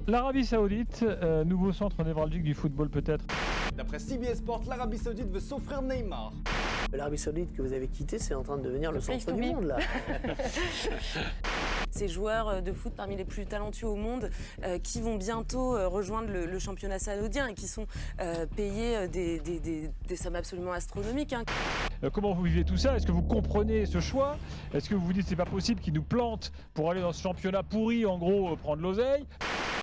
L'Arabie Saoudite, nouveau centre névralgique du football peut-être. D'après CBS Sport, l'Arabie Saoudite veut s'offrir Neymar. L'Arabie Saoudite que vous avez quittée, c'est en train de devenir le centre du monde, là. Ces joueurs de foot parmi les plus talentueux au monde qui vont bientôt rejoindre le championnat saoudien et qui sont payés des sommes absolument astronomiques. Hein. Comment vous vivez tout ça? Est-ce que vous comprenez ce choix? Est-ce que vous vous dites c'est pas possible qu'ils nous plantent pour aller dans ce championnat pourri, en gros, prendre l'oseille?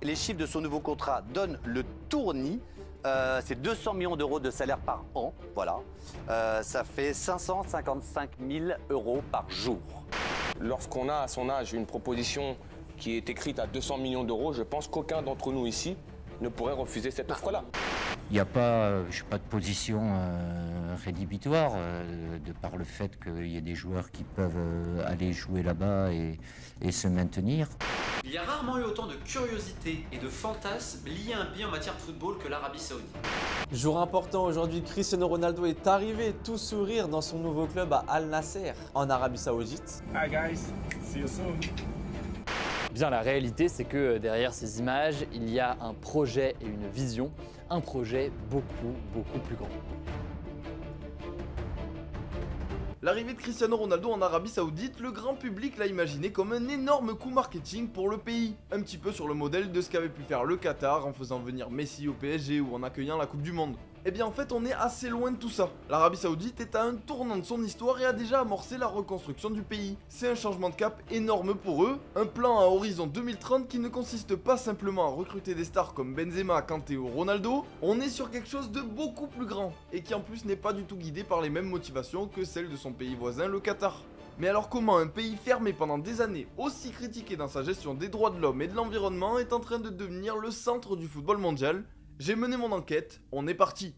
Les chiffres de son nouveau contrat donnent le tournis. C'est 200 millions d'euros de salaire par an, voilà. Ça fait 555 000 euros par jour. Lorsqu'on a à son âge une proposition qui est écrite à 200 millions d'euros, je pense qu'aucun d'entre nous ici ne pourrait refuser cette offre-là. Il n'y a pas, pas de position rédhibitoire, de par le fait qu'il y ait des joueurs qui peuvent aller jouer là-bas et se maintenir. Il y a rarement eu autant de curiosité et de fantasmes liés à un pays en matière de football que l'Arabie Saoudite. Jour important aujourd'hui, Cristiano Ronaldo est arrivé tout sourire dans son nouveau club à Al Nasser en Arabie Saoudite. Hi guys, see you soon. Bien, la réalité, c'est que derrière ces images, il y a un projet et une vision, un projet beaucoup plus grand. L'arrivée de Cristiano Ronaldo en Arabie Saoudite, le grand public l'a imaginé comme un énorme coup marketing pour le pays. Un petit peu sur le modèle de ce qu'avait pu faire le Qatar en faisant venir Messi au PSG ou en accueillant la Coupe du Monde. Eh bien en fait on est assez loin de tout ça. L'Arabie Saoudite est à un tournant de son histoire et a déjà amorcé la reconstruction du pays. C'est un changement de cap énorme pour eux, un plan à horizon 2030 qui ne consiste pas simplement à recruter des stars comme Benzema, Kanté ou Ronaldo, on est sur quelque chose de beaucoup plus grand, et qui en plus n'est pas du tout guidé par les mêmes motivations que celles de son pays voisin, le Qatar. Mais alors comment un pays fermé pendant des années, aussi critiqué dans sa gestion des droits de l'homme et de l'environnement, est en train de devenir le centre du football mondial? J'ai mené mon enquête, on est parti.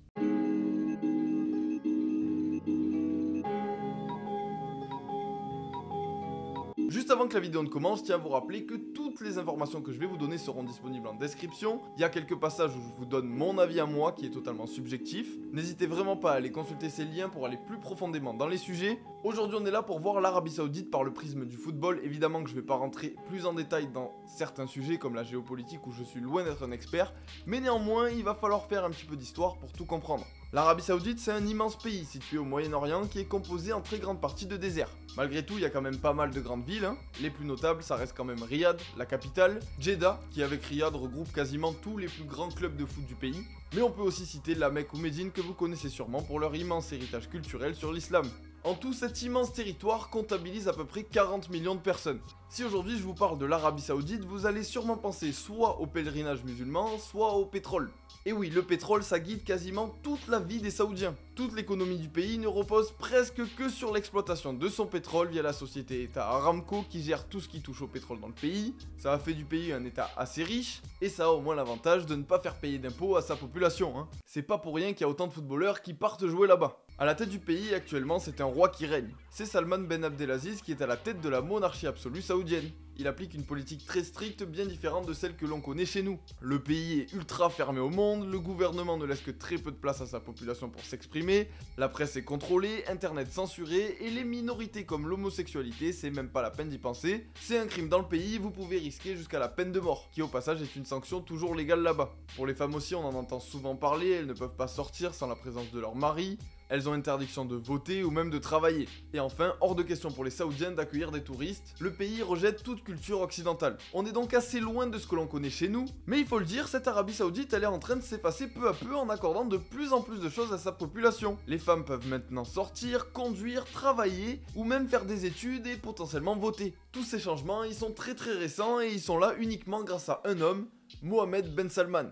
Juste avant que la vidéo ne commence, je tiens à vous rappeler que toutes les informations que je vais vous donner seront disponibles en description. Il y a quelques passages où je vous donne mon avis à moi qui est totalement subjectif. N'hésitez vraiment pas à aller consulter ces liens pour aller plus profondément dans les sujets. Aujourd'hui on est là pour voir l'Arabie Saoudite par le prisme du football. Évidemment que je vais pas rentrer plus en détail dans certains sujets comme la géopolitique où je suis loin d'être un expert. Mais néanmoins il va falloir faire un petit peu d'histoire pour tout comprendre. L'Arabie Saoudite c'est un immense pays situé au Moyen-Orient qui est composé en très grande partie de désert. Malgré tout il y a quand même pas mal de grandes villes. Les plus notables ça reste quand même Riyad, la capitale, Jeddah qui avec Riyad regroupe quasiment tous les plus grands clubs de foot du pays. Mais on peut aussi citer la Mecque ou Médine que vous connaissez sûrement pour leur immense héritage culturel sur l'islam. En tout, cet immense territoire comptabilise à peu près 40 millions de personnes. Si aujourd'hui je vous parle de l'Arabie Saoudite, vous allez sûrement penser soit au pèlerinage musulman, soit au pétrole. Et oui, le pétrole ça guide quasiment toute la vie des Saoudiens. Toute l'économie du pays ne repose presque que sur l'exploitation de son pétrole via la société État Aramco qui gère tout ce qui touche au pétrole dans le pays. Ça a fait du pays un État assez riche, et ça a au moins l'avantage de ne pas faire payer d'impôts à sa population. C'est pas pour rien qu'il y a autant de footballeurs qui partent jouer là-bas. À la tête du pays actuellement c'est un roi qui règne. C'est Salman Ben Abdelaziz qui est à la tête de la monarchie absolue saoudienne. Il applique une politique très stricte, bien différente de celle que l'on connaît chez nous. Le pays est ultra fermé au monde, le gouvernement ne laisse que très peu de place à sa population pour s'exprimer, la presse est contrôlée, internet censuré, et les minorités comme l'homosexualité, c'est même pas la peine d'y penser. C'est un crime dans le pays, vous pouvez risquer jusqu'à la peine de mort, qui au passage est une sanction toujours légale là-bas. Pour les femmes aussi, on en entend souvent parler, elles ne peuvent pas sortir sans la présence de leur mari. Elles ont interdiction de voter ou même de travailler. Et enfin, hors de question pour les Saoudiennes d'accueillir des touristes, le pays rejette toute culture occidentale. On est donc assez loin de ce que l'on connaît chez nous, mais il faut le dire, cette Arabie Saoudite elle est en train de s'effacer peu à peu en accordant de plus en plus de choses à sa population. Les femmes peuvent maintenant sortir, conduire, travailler, ou même faire des études et potentiellement voter. Tous ces changements, ils sont très récents et ils sont là uniquement grâce à un homme, Mohammed Ben Salman.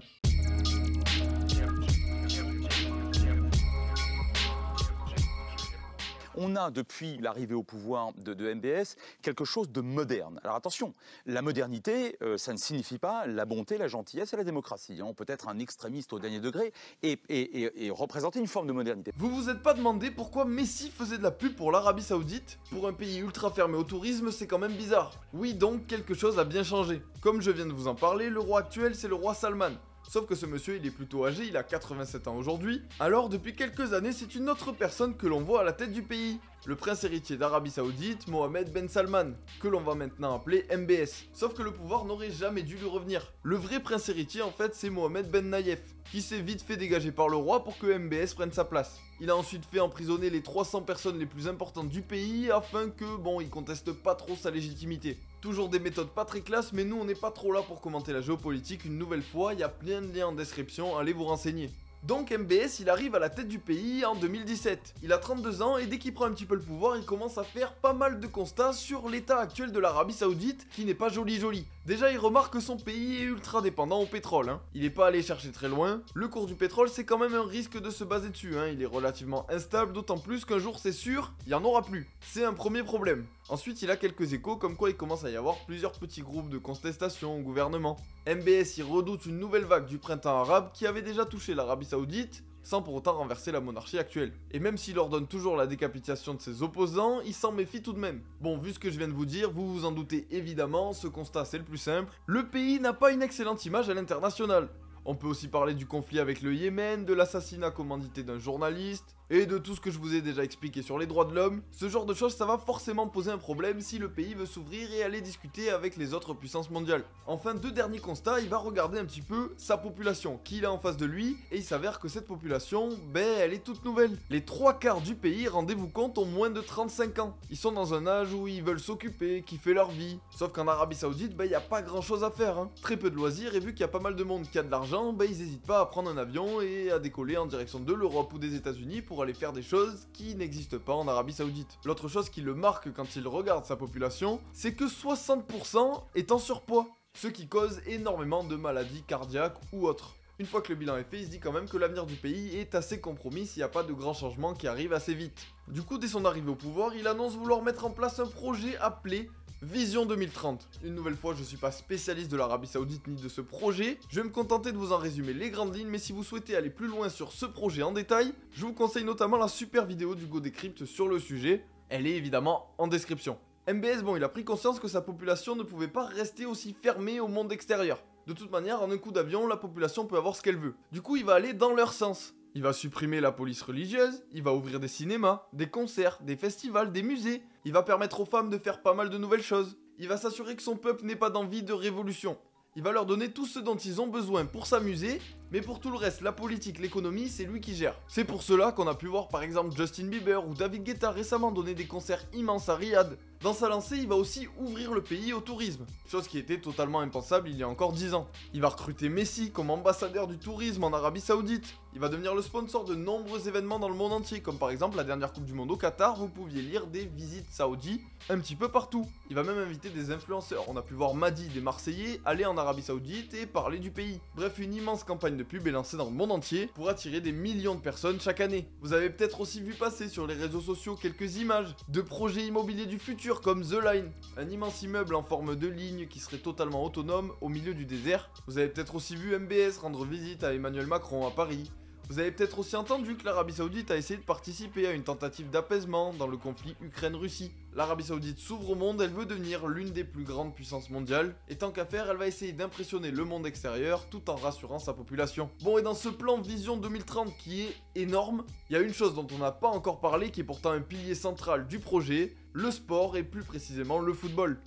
On a, depuis l'arrivée au pouvoir de MBS, quelque chose de moderne. Alors attention, la modernité, ça ne signifie pas la bonté, la gentillesse et la démocratie. On peut être un extrémiste au dernier degré et représenter une forme de modernité. Vous vous êtes pas demandé pourquoi Messi faisait de la pub pour l'Arabie Saoudite? Pour un pays ultra fermé au tourisme, c'est quand même bizarre. Oui, donc quelque chose a bien changé. Comme je viens de vous en parler, le roi actuel c'est le roi Salman. Sauf que ce monsieur il est plutôt âgé, il a 87 ans aujourd'hui. Alors depuis quelques années c'est une autre personne que l'on voit à la tête du pays. le prince héritier d'Arabie Saoudite, Mohammed Ben Salman, que l'on va maintenant appeler MBS. Sauf que le pouvoir n'aurait jamais dû lui revenir. Le vrai prince héritier en fait c'est Mohammed Ben Nayef, qui s'est vite fait dégager par le roi pour que MBS prenne sa place. Il a ensuite fait emprisonner les 300 personnes les plus importantes du pays afin que, bon, il conteste pas trop sa légitimité. Toujours des méthodes pas très classe, mais nous on n'est pas trop là pour commenter la géopolitique une nouvelle fois, il y a plein de liens en description, allez vous renseigner. Donc MBS il arrive à la tête du pays en 2017. Il a 32 ans et dès qu'il prend un petit peu le pouvoir, il commence à faire pas mal de constats sur l'état actuel de l'Arabie Saoudite qui n'est pas joli. Déjà il remarque que son pays est ultra dépendant au pétrole, hein. Il est pas allé chercher très loin. Le cours du pétrole c'est quand même un risque de se baser dessus, hein. Il est relativement instable, d'autant plus qu'un jour c'est sûr, il y en aura plus. C'est un premier problème. Ensuite il a quelques échos comme quoi il commence à y avoir plusieurs petits groupes de contestation au gouvernement. MBS il redoute une nouvelle vague du printemps arabe qui avait déjà touché l'Arabie Saoudite, sans pour autant renverser la monarchie actuelle. Et même s'il ordonne toujours la décapitation de ses opposants, il s'en méfie tout de même. Bon, vu ce que je viens de vous dire, vous vous en doutez évidemment, ce constat c'est le plus simple. Le pays n'a pas une excellente image à l'international. On peut aussi parler du conflit avec le Yémen, de l'assassinat commandité d'un journaliste, et de tout ce que je vous ai déjà expliqué sur les droits de l'homme. Ce genre de choses ça va forcément poser un problème si le pays veut s'ouvrir et aller discuter avec les autres puissances mondiales. Enfin, deux derniers constats, il va regarder un petit peu sa population, qui il a en face de lui, et il s'avère que cette population, elle est toute nouvelle. Les 3/4 du pays, rendez-vous compte, ont moins de 35 ans. Ils sont dans un âge où ils veulent s'occuper, kiffer leur vie. Sauf qu'en Arabie Saoudite, il n'y a pas grand chose à faire, hein. Très peu de loisirs, et vu qu'il y a pas mal de monde qui a de l'argent, ils n'hésitent pas à prendre un avion et à décoller en direction de l'Europe ou des États-Unis pour aller faire des choses qui n'existent pas en Arabie Saoudite. L'autre chose qui le marque quand il regarde sa population, c'est que 60% est en surpoids, ce qui cause énormément de maladies cardiaques ou autres. Une fois que le bilan est fait, il se dit quand même que l'avenir du pays est assez compromis s'il n'y a pas de grands changements qui arrivent assez vite. Du coup, dès son arrivée au pouvoir, il annonce vouloir mettre en place un projet appelé Vision 2030. Une nouvelle fois, je suis pas spécialiste de l'Arabie Saoudite ni de ce projet, je vais me contenter de vous en résumer les grandes lignes, mais si vous souhaitez aller plus loin sur ce projet en détail, je vous conseille notamment la super vidéo d'Hugo Décrypte sur le sujet, elle est évidemment en description. MBS, il a pris conscience que sa population ne pouvait pas rester aussi fermée au monde extérieur. De toute manière, en un coup d'avion, la population peut avoir ce qu'elle veut. Du coup, il va aller dans leur sens. Il va supprimer la police religieuse, il va ouvrir des cinémas, des concerts, des festivals, des musées. Il va permettre aux femmes de faire pas mal de nouvelles choses. Il va s'assurer que son peuple n'ait pas d'envie de révolution. Il va leur donner tout ce dont ils ont besoin pour s'amuser, mais pour tout le reste, la politique, l'économie, c'est lui qui gère. C'est pour cela qu'on a pu voir par exemple Justin Bieber ou David Guetta récemment donner des concerts immenses à Riyad. Dans sa lancée, il va aussi ouvrir le pays au tourisme, chose qui était totalement impensable il y a encore 10 ans. Il va recruter Messi comme ambassadeur du tourisme en Arabie Saoudite. Il va devenir le sponsor de nombreux événements dans le monde entier, comme par exemple la dernière Coupe du Monde au Qatar, vous pouviez lire des visites saoudies un petit peu partout. Il va même inviter des influenceurs, on a pu voir Madi des Marseillais aller en Arabie Saoudite et parler du pays. Bref, une immense campagne de pub est lancée dans le monde entier pour attirer des millions de personnes chaque année. Vous avez peut-être aussi vu passer sur les réseaux sociaux quelques images de projets immobiliers du futur comme The Line, un immense immeuble en forme de ligne qui serait totalement autonome au milieu du désert. Vous avez peut-être aussi vu MBS rendre visite à Emmanuel Macron à Paris. Vous avez peut-être aussi entendu que l'Arabie Saoudite a essayé de participer à une tentative d'apaisement dans le conflit Ukraine-Russie. L'Arabie Saoudite s'ouvre au monde, elle veut devenir l'une des plus grandes puissances mondiales, et tant qu'à faire, elle va essayer d'impressionner le monde extérieur tout en rassurant sa population. Bon, et dans ce plan Vision 2030 qui est énorme, il y a une chose dont on n'a pas encore parlé qui est pourtant un pilier central du projet, le sport et plus précisément le football.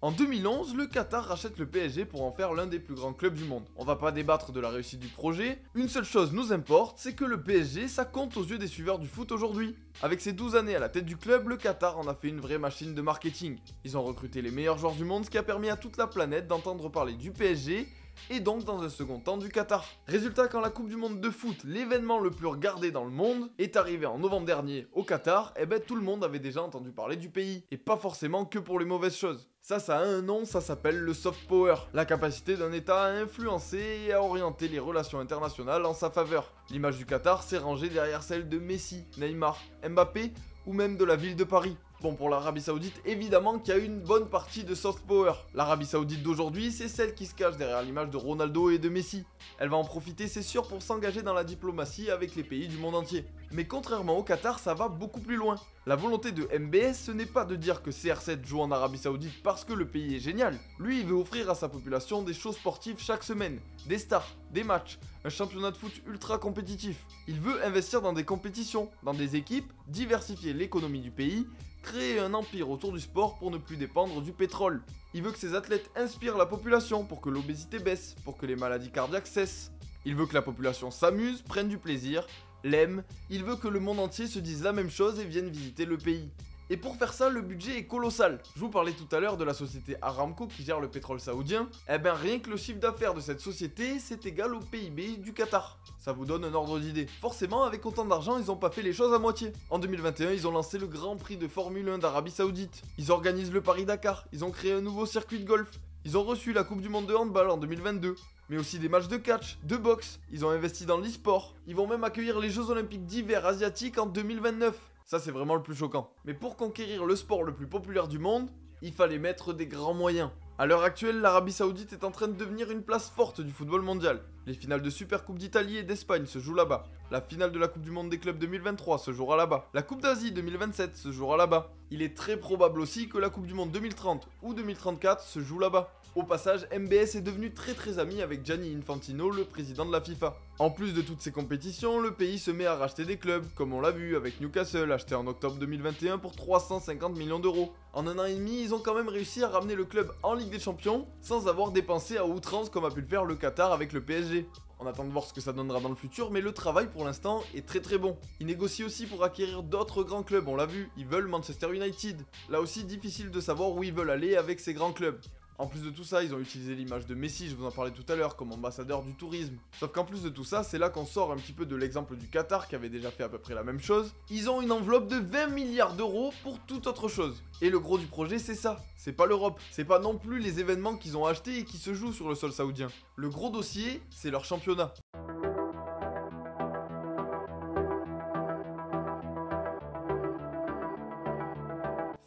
En 2011, le Qatar rachète le PSG pour en faire l'un des plus grands clubs du monde. On va pas débattre de la réussite du projet, une seule chose nous importe, c'est que le PSG, ça compte aux yeux des suiveurs du foot aujourd'hui. Avec ses 12 années à la tête du club, le Qatar en a fait une vraie machine de marketing. Ils ont recruté les meilleurs joueurs du monde, ce qui a permis à toute la planète d'entendre parler du PSG, et donc dans un second temps du Qatar. Résultat, quand la Coupe du Monde de foot, l'événement le plus regardé dans le monde, est arrivée en novembre dernier au Qatar, tout le monde avait déjà entendu parler du pays, et pas forcément que pour les mauvaises choses. Ça a un nom, ça s'appelle le soft power, la capacité d'un État à influencer et à orienter les relations internationales en sa faveur. L'image du Qatar s'est rangée derrière celle de Messi, Neymar, Mbappé ou même de la ville de Paris. Bon, pour l'Arabie Saoudite, évidemment qu'il y a une bonne partie de soft power. L'Arabie Saoudite d'aujourd'hui, c'est celle qui se cache derrière l'image de Ronaldo et de Messi. Elle va en profiter, c'est sûr, pour s'engager dans la diplomatie avec les pays du monde entier. Mais contrairement au Qatar, ça va beaucoup plus loin. La volonté de MBS, ce n'est pas de dire que CR7 joue en Arabie Saoudite parce que le pays est génial. Lui, il veut offrir à sa population des shows sportifs chaque semaine, des stars, des matchs, un championnat de foot ultra compétitif. Il veut investir dans des compétitions, dans des équipes, diversifier l'économie du pays, créer un empire autour du sport pour ne plus dépendre du pétrole. Il veut que ses athlètes inspirent la population pour que l'obésité baisse, pour que les maladies cardiaques cessent. Il veut que la population s'amuse, prenne du plaisir, l'aime. Il veut que le monde entier se dise la même chose et vienne visiter le pays. Et pour faire ça, le budget est colossal. Je vous parlais tout à l'heure de la société Aramco qui gère le pétrole saoudien. Eh ben rien que le chiffre d'affaires de cette société, c'est égal au PIB du Qatar. Ça vous donne un ordre d'idée. Forcément, avec autant d'argent, ils ont pas fait les choses à moitié. En 2021, ils ont lancé le Grand Prix de Formule 1 d'Arabie Saoudite. Ils organisent le Paris-Dakar. Ils ont créé un nouveau circuit de golf. Ils ont reçu la Coupe du Monde de handball en 2022. Mais aussi des matchs de catch, de boxe. Ils ont investi dans l'e-sport. Ils vont même accueillir les Jeux Olympiques d'hiver asiatiques en 2029. Ça, c'est vraiment le plus choquant. Mais pour conquérir le sport le plus populaire du monde, il fallait mettre des grands moyens. À l'heure actuelle, l'Arabie Saoudite est en train de devenir une place forte du football mondial. Les finales de Supercoupe d'Italie et d'Espagne se jouent là-bas. La finale de la Coupe du Monde des clubs 2023 se jouera là-bas. La Coupe d'Asie 2027 se jouera là-bas. Il est très probable aussi que la Coupe du Monde 2030 ou 2034 se joue là-bas. Au passage, MBS est devenu très ami avec Gianni Infantino, le président de la FIFA. En plus de toutes ces compétitions, le pays se met à racheter des clubs, comme on l'a vu avec Newcastle, acheté en octobre 2021 pour 350 millions d'euros. En un an et demi, ils ont quand même réussi à ramener le club en Ligue des Champions, sans avoir dépensé à outrance comme a pu le faire le Qatar avec le PSG. On attend de voir ce que ça donnera dans le futur, mais le travail pour l'instant est très bon. Ils négocient aussi pour acquérir d'autres grands clubs, on l'a vu, ils veulent Manchester United. Là aussi, difficile de savoir où ils veulent aller avec ces grands clubs. En plus de tout ça, ils ont utilisé l'image de Messi, je vous en parlais tout à l'heure, comme ambassadeur du tourisme. Sauf qu'en plus de tout ça, c'est là qu'on sort un petit peu de l'exemple du Qatar qui avait déjà fait à peu près la même chose. Ils ont une enveloppe de 20 milliards d'euros pour toute autre chose. Et le gros du projet, c'est ça. C'est pas l'Europe. C'est pas non plus les événements qu'ils ont achetés et qui se jouent sur le sol saoudien. Le gros dossier, c'est leur championnat.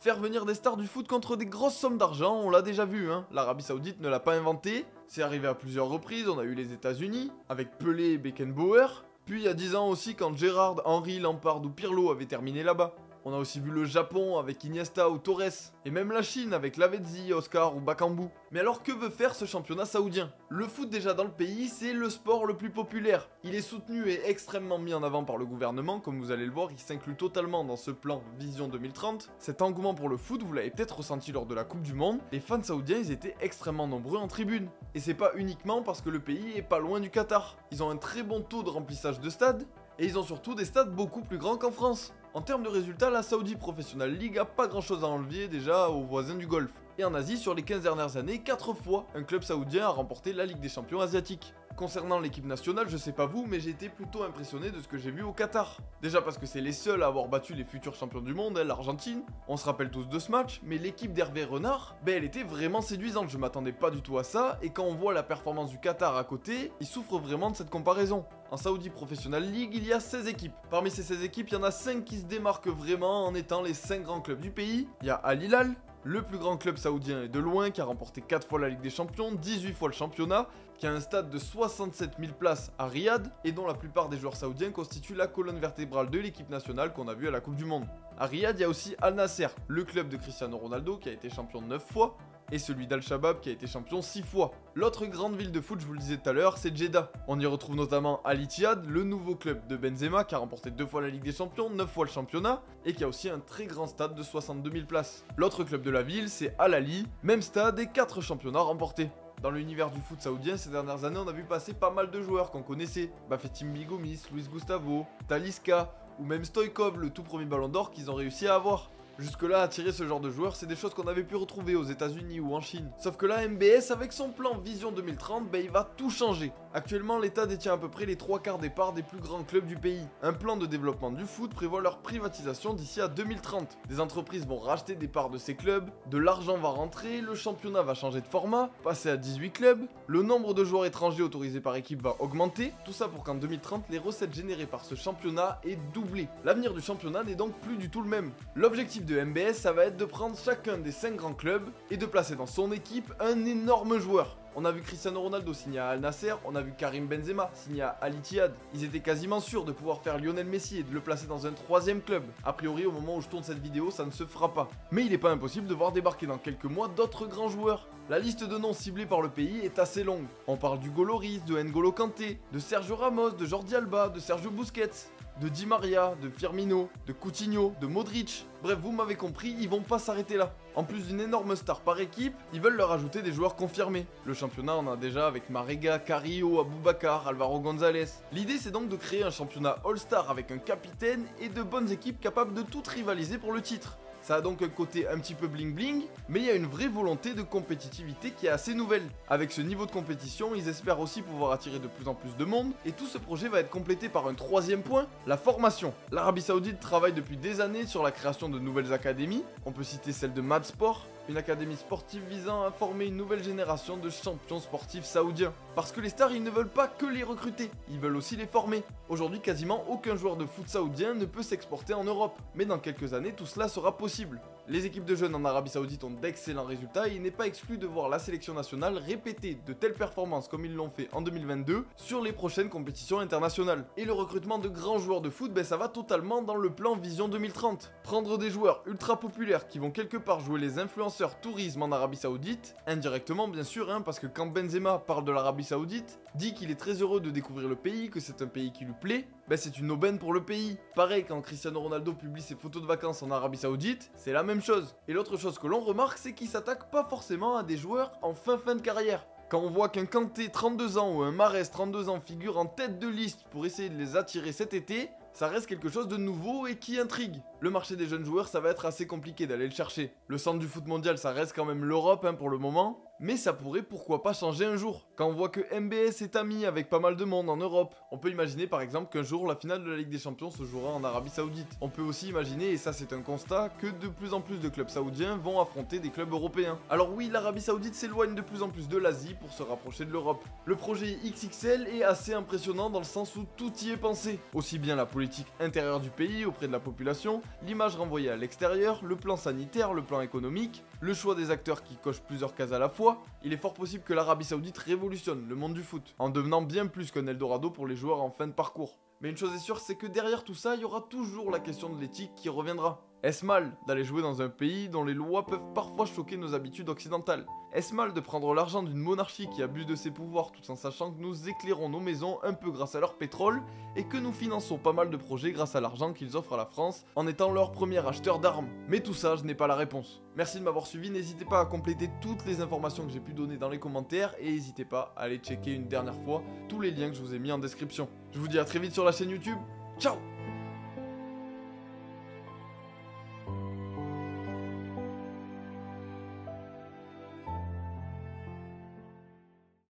Faire venir des stars du foot contre des grosses sommes d'argent, on l'a déjà vu, hein. L'Arabie Saoudite ne l'a pas inventé, c'est arrivé à plusieurs reprises, on a eu les États-Unis, avec Pelé et Beckenbauer, puis il y a 10 ans aussi quand Gerrard, Henry, Lampard ou Pirlo avaient terminé là-bas. On a aussi vu le Japon avec Iniesta ou Torres, et même la Chine avec Lavezzi, Oscar ou Bakambu. Mais alors que veut faire ce championnat saoudien? Le foot déjà dans le pays, c'est le sport le plus populaire. Il est soutenu et extrêmement mis en avant par le gouvernement, comme vous allez le voir, il s'inclut totalement dans ce plan Vision 2030. Cet engouement pour le foot, vous l'avez peut-être ressenti lors de la Coupe du Monde, les fans saoudiens ils étaient extrêmement nombreux en tribune. Et c'est pas uniquement parce que le pays est pas loin du Qatar. Ils ont un très bon taux de remplissage de stades, et ils ont surtout des stades beaucoup plus grands qu'en France. En termes de résultats, la Saudi Professional League a pas grand chose à enlever déjà aux voisins du Golfe. Et en Asie, sur les 15 dernières années, 4 fois, un club saoudien a remporté la Ligue des Champions asiatiques. Concernant l'équipe nationale, je sais pas vous, mais j'ai été plutôt impressionné de ce que j'ai vu au Qatar. Déjà parce que c'est les seuls à avoir battu les futurs champions du monde, l'Argentine. On se rappelle tous de ce match, mais l'équipe d'Hervé Renard, elle était vraiment séduisante, je m'attendais pas du tout à ça, et quand on voit la performance du Qatar à côté, il souffre vraiment de cette comparaison. En Saudi Professional League, il y a 16 équipes. Parmi ces 16 équipes, il y en a 5 qui se démarquent vraiment en étant les 5 grands clubs du pays. Il y a Al Hilal, le plus grand club saoudien et de loin, qui a remporté 4 fois la Ligue des Champions, 18 fois le championnat, qui a un stade de 67 000 places à Riyad, et dont la plupart des joueurs saoudiens constituent la colonne vertébrale de l'équipe nationale qu'on a vue à la Coupe du Monde. À Riyad, il y a aussi Al Nasser, le club de Cristiano Ronaldo, qui a été champion 9 fois, et celui d'Al-Shabaab qui a été champion 6 fois. L'autre grande ville de foot, je vous le disais tout à l'heure, c'est Jeddah. On y retrouve notamment Al Ittihad, le nouveau club de Benzema qui a remporté 2 fois la Ligue des Champions, 9 fois le championnat, et qui a aussi un très grand stade de 62 000 places. L'autre club de la ville, c'est Al Ahly, même stade et 4 championnats remportés. Dans l'univers du foot saoudien, ces dernières années, on a vu passer pas mal de joueurs qu'on connaissait. Bafétim Bigomis, Luis Gustavo, Talisca, ou même Stoïkov, le tout premier ballon d'or qu'ils ont réussi à avoir. Jusque-là, attirer ce genre de joueurs, c'est des choses qu'on avait pu retrouver aux États-Unis ou en Chine. Sauf que là, MBS, avec son plan Vision 2030, il va tout changer. Actuellement, l'État détient à peu près les 3/4 des parts des plus grands clubs du pays. Un plan de développement du foot prévoit leur privatisation d'ici à 2030. Des entreprises vont racheter des parts de ces clubs, de l'argent va rentrer, le championnat va changer de format, passer à 18 clubs, le nombre de joueurs étrangers autorisés par équipe va augmenter, tout ça pour qu'en 2030, les recettes générées par ce championnat aient doublé. L'avenir du championnat n'est donc plus du tout le même. L'objectif de MBS, ça va être de prendre chacun des 5 grands clubs et de placer dans son équipe un énorme joueur. On a vu Cristiano Ronaldo signer à Al Nasser, on a vu Karim Benzema signer à Al Ittihad. Ils étaient quasiment sûrs de pouvoir faire Lionel Messi et de le placer dans un 3e club. A priori, au moment où je tourne cette vidéo, ça ne se fera pas. Mais il n'est pas impossible de voir débarquer dans quelques mois d'autres grands joueurs. La liste de noms ciblés par le pays est assez longue. On parle d'Hugo Lloris, de N'Golo Kanté, de Sergio Ramos, de Jordi Alba, de Sergio Busquets, de Di Maria, de Firmino, de Coutinho, de Modric. Bref, vous m'avez compris, ils vont pas s'arrêter là. En plus d'une énorme star par équipe, ils veulent leur ajouter des joueurs confirmés. Le championnat en a déjà avec Marega, Carrillo, Aboubakar, Alvaro González. L'idée c'est donc de créer un championnat All-Star avec un capitaine et de bonnes équipes capables de toutes rivaliser pour le titre. Ça a donc un côté un petit peu bling bling, mais il y a une vraie volonté de compétitivité qui est assez nouvelle. Avec ce niveau de compétition, ils espèrent aussi pouvoir attirer de plus en plus de monde, et tout ce projet va être complété par un 3e point, la formation. L'Arabie Saoudite travaille depuis des années sur la création de nouvelles académies, on peut citer celle de Madsport, une académie sportive visant à former une nouvelle génération de champions sportifs saoudiens. Parce que les stars, ils ne veulent pas que les recruter, ils veulent aussi les former. Aujourd'hui, quasiment aucun joueur de foot saoudien ne peut s'exporter en Europe. Mais dans quelques années, tout cela sera possible. Les équipes de jeunes en Arabie Saoudite ont d'excellents résultats et il n'est pas exclu de voir la sélection nationale répéter de telles performances comme ils l'ont fait en 2022 sur les prochaines compétitions internationales. Et le recrutement de grands joueurs de foot, ça va totalement dans le plan Vision 2030. Prendre des joueurs ultra populaires qui vont quelque part jouer les influenceurs tourisme en Arabie Saoudite, indirectement bien sûr, parce que quand Benzema parle de l'Arabie Saoudite, dit qu'il est très heureux de découvrir le pays, que c'est un pays qui lui plaît, c'est une aubaine pour le pays. Pareil, quand Cristiano Ronaldo publie ses photos de vacances en Arabie Saoudite, c'est la même chose. Et l'autre chose que l'on remarque, c'est qu'il s'attaque pas forcément à des joueurs en fin de carrière. Quand on voit qu'un Kanté 32 ans ou un Mahrez 32 ans figure en tête de liste pour essayer de les attirer cet été, ça reste quelque chose de nouveau et qui intrigue. Le marché des jeunes joueurs, ça va être assez compliqué d'aller le chercher. Le centre du foot mondial, ça reste quand même l'Europe pour le moment, mais ça pourrait pourquoi pas changer un jour. Quand on voit que MBS est ami avec pas mal de monde en Europe, on peut imaginer par exemple qu'un jour la finale de la Ligue des Champions se jouera en Arabie Saoudite. On peut aussi imaginer, et ça c'est un constat, que de plus en plus de clubs saoudiens vont affronter des clubs européens. Alors oui, l'Arabie Saoudite s'éloigne de plus en plus de l'Asie pour se rapprocher de l'Europe. Le projet XXL est assez impressionnant dans le sens où tout y est pensé. Aussi bien la politique intérieure du pays auprès de la population, l'image renvoyée à l'extérieur, le plan sanitaire, le plan économique, le choix des acteurs qui cochent plusieurs cases à la fois. Il est fort possible que l'Arabie Saoudite révolutionne le monde du foot, en devenant bien plus qu'un Eldorado pour les joueurs en fin de parcours. Mais une chose est sûre, c'est que derrière tout ça, il y aura toujours la question de l'éthique qui reviendra. Est-ce mal d'aller jouer dans un pays dont les lois peuvent parfois choquer nos habitudes occidentales? Est-ce mal de prendre l'argent d'une monarchie qui abuse de ses pouvoirs tout en sachant que nous éclairons nos maisons un peu grâce à leur pétrole et que nous finançons pas mal de projets grâce à l'argent qu'ils offrent à la France en étant leur premier acheteur d'armes? Mais tout ça, je n'ai pas la réponse. Merci de m'avoir suivi, n'hésitez pas à compléter toutes les informations que j'ai pu donner dans les commentaires et n'hésitez pas à aller checker une dernière fois tous les liens que je vous ai mis en description. Je vous dis à très vite sur la chaîne YouTube, ciao!